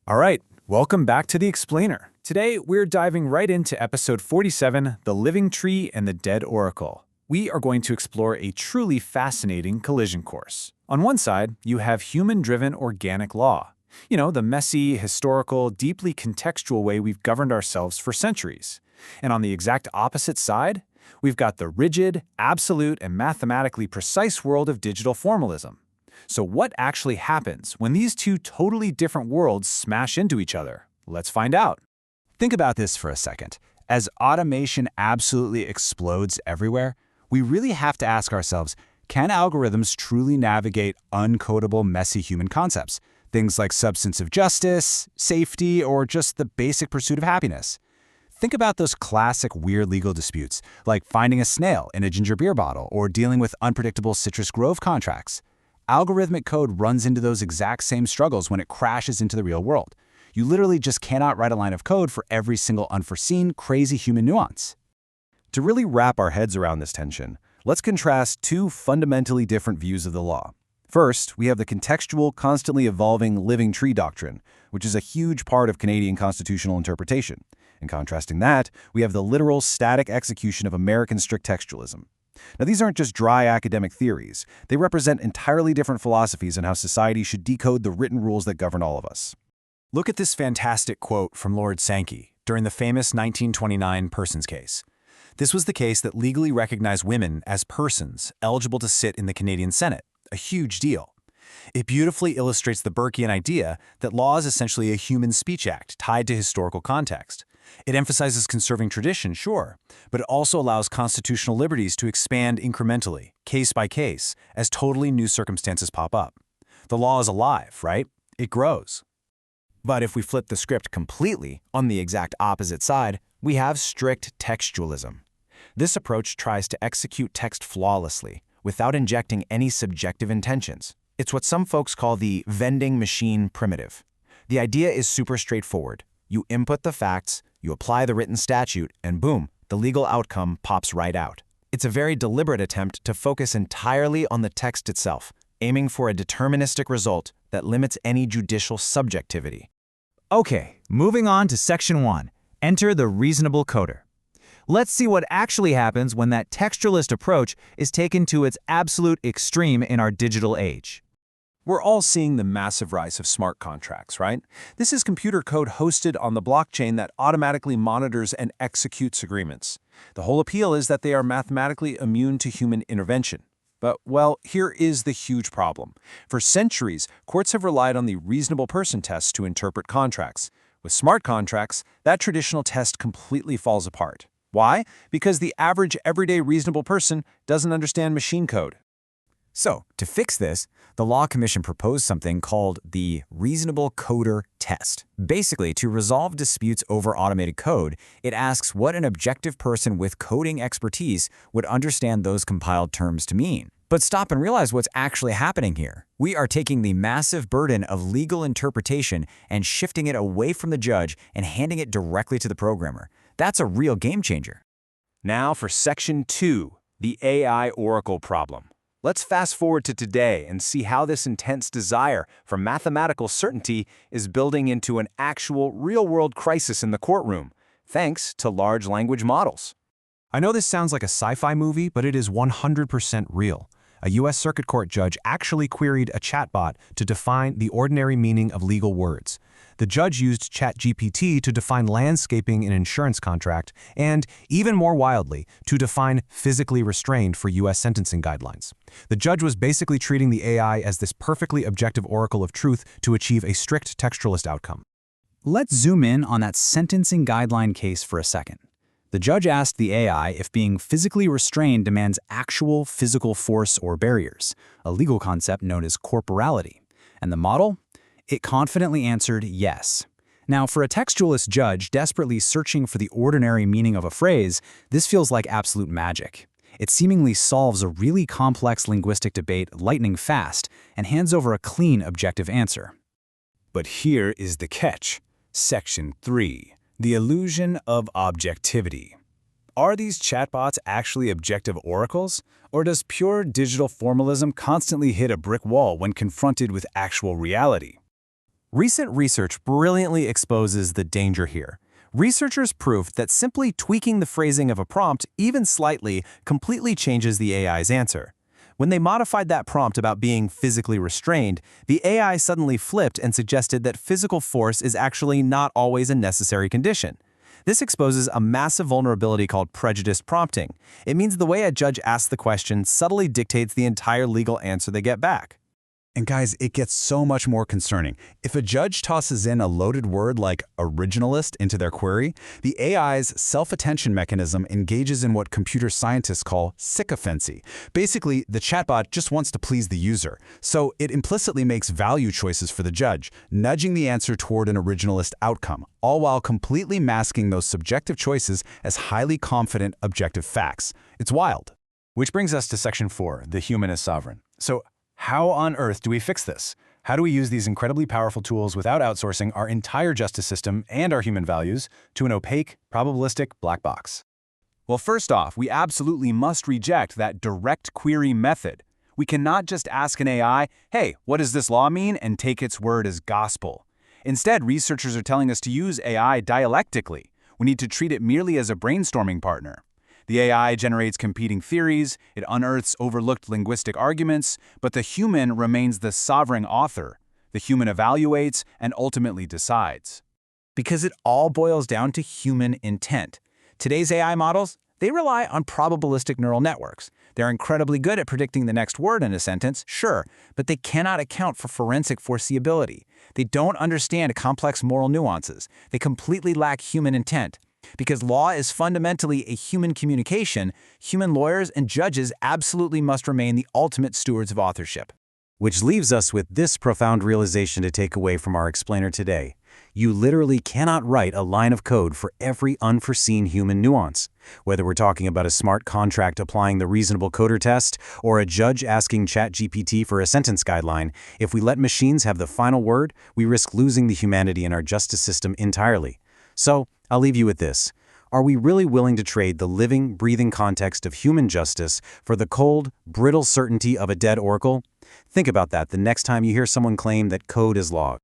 All right, welcome back to The Explainer. Today, we're diving right into episode 47, The Living Tree and the Dead Oracle. We are going to explore a truly fascinating collision course. On one side, you have human-driven organic law. You know, the messy, historical, deeply contextual way we've governed ourselves for centuries. And on the exact opposite side, we've got the rigid, absolute, and mathematically precise world of digital formalism. So what actually happens when these two totally different worlds smash into each other? Let's find out. Think about this for a second. As automation absolutely explodes everywhere, we really have to ask ourselves, can algorithms truly navigate uncodable, messy human concepts? Things like substantive justice, safety, or just the basic pursuit of happiness. Think about those classic weird legal disputes, like finding a snail in a ginger beer bottle or dealing with unpredictable citrus grove contracts. Algorithmic code runs into those exact same struggles when it crashes into the real world. You literally just cannot write a line of code for every single unforeseen, crazy human nuance. To really wrap our heads around this tension, let's contrast two fundamentally different views of the law. First, we have the contextual, constantly evolving living tree doctrine, which is a huge part of Canadian constitutional interpretation. In contrasting that, we have the literal, static execution of American strict textualism. Now, these aren't just dry academic theories. They represent entirely different philosophies on how society should decode the written rules that govern all of us. Look at this fantastic quote from Lord Sankey during the famous 1929 Persons case. This was the case that legally recognized women as persons eligible to sit in the Canadian Senate, a huge deal. It beautifully illustrates the Burkean idea that law is essentially a human speech act tied to historical context. It emphasizes conserving tradition, sure, but it also allows constitutional liberties to expand incrementally, case by case, as totally new circumstances pop up. The law is alive, right? It grows. But if we flip the script completely, on the exact opposite side, we have strict textualism. This approach tries to execute text flawlessly, without injecting any subjective intentions. It's what some folks call the vending machine primitive. The idea is super straightforward. You input the facts, you apply the written statute, and boom, the legal outcome pops right out. It's a very deliberate attempt to focus entirely on the text itself, aiming for a deterministic result that limits any judicial subjectivity. Okay, moving on to Section 1. Enter the reasonable coder. Let's see what actually happens when that textualist approach is taken to its absolute extreme in our digital age. We're all seeing the massive rise of smart contracts, right? This is computer code hosted on the blockchain that automatically monitors and executes agreements. The whole appeal is that they are mathematically immune to human intervention. But, well, here is the huge problem. For centuries, courts have relied on the reasonable person test to interpret contracts. With smart contracts, that traditional test completely falls apart. Why? Because the average, everyday reasonable person doesn't understand machine code. So, to fix this, the Law Commission proposed something called the Reasonable Coder Test. Basically, to resolve disputes over automated code, it asks what an objective person with coding expertise would understand those compiled terms to mean. But stop and realize what's actually happening here. We are taking the massive burden of legal interpretation and shifting it away from the judge and handing it directly to the programmer. That's a real game changer. Now for Section 2, the AI Oracle problem. Let's fast forward to today and see how this intense desire for mathematical certainty is building into an actual real-world crisis in the courtroom, thanks to large language models. I know this sounds like a sci-fi movie, but it is 100% real. A U.S. Circuit Court judge actually queried a chatbot to define the ordinary meaning of legal words. The judge used ChatGPT to define landscaping in an insurance contract and, even more wildly, to define physically restrained for U.S. sentencing guidelines. The judge was basically treating the AI as this perfectly objective oracle of truth to achieve a strict textualist outcome. Let's zoom in on that sentencing guideline case for a second. The judge asked the AI if being physically restrained demands actual physical force or barriers, a legal concept known as corporality. And the model? It confidently answered yes. Now, for a textualist judge desperately searching for the ordinary meaning of a phrase, this feels like absolute magic. It seemingly solves a really complex linguistic debate lightning fast and hands over a clean, objective answer. But here is the catch. Section 3. The illusion of objectivity. Are these chatbots actually objective oracles, or does pure digital formalism constantly hit a brick wall when confronted with actual reality? Recent research brilliantly exposes the danger here. Researchers proved that simply tweaking the phrasing of a prompt, even slightly, completely changes the AI's answer. When they modified that prompt about being physically restrained, the AI suddenly flipped and suggested that physical force is actually not always a necessary condition. This exposes a massive vulnerability called prejudiced prompting. It means the way a judge asks the question subtly dictates the entire legal answer they get back. And guys, it gets so much more concerning. If a judge tosses in a loaded word like originalist into their query, the AI's self-attention mechanism engages in what computer scientists call sycophancy. Basically, the chatbot just wants to please the user, so it implicitly makes value choices for the judge, nudging the answer toward an originalist outcome, all while completely masking those subjective choices as highly confident objective facts. It's wild. Which brings us to Section 4, the human is sovereign. So, how on earth do we fix this? How do we use these incredibly powerful tools without outsourcing our entire justice system and our human values to an opaque, probabilistic black box? Well, first off, we absolutely must reject that direct query method. We cannot just ask an AI, hey, what does this law mean, and take its word as gospel. Instead, researchers are telling us to use AI dialectically. We need to treat it merely as a brainstorming partner. The AI generates competing theories, it unearths overlooked linguistic arguments, but the human remains the sovereign author. The human evaluates and ultimately decides. Because it all boils down to human intent. Today's AI models, they rely on probabilistic neural networks. They're incredibly good at predicting the next word in a sentence, sure, but they cannot account for forensic foreseeability. They don't understand complex moral nuances. They completely lack human intent. Because law is fundamentally a human communication, human lawyers and judges absolutely must remain the ultimate stewards of authorship. Which leaves us with this profound realization to take away from our explainer today. You literally cannot write a line of code for every unforeseen human nuance. Whether we're talking about a smart contract applying the reasonable coder test or a judge asking ChatGPT for a sentence guideline, if we let machines have the final word, we risk losing the humanity in our justice system entirely. So, I'll leave you with this. Are we really willing to trade the living, breathing context of human justice for the cold, brittle certainty of a dead oracle? Think about that the next time you hear someone claim that code is law.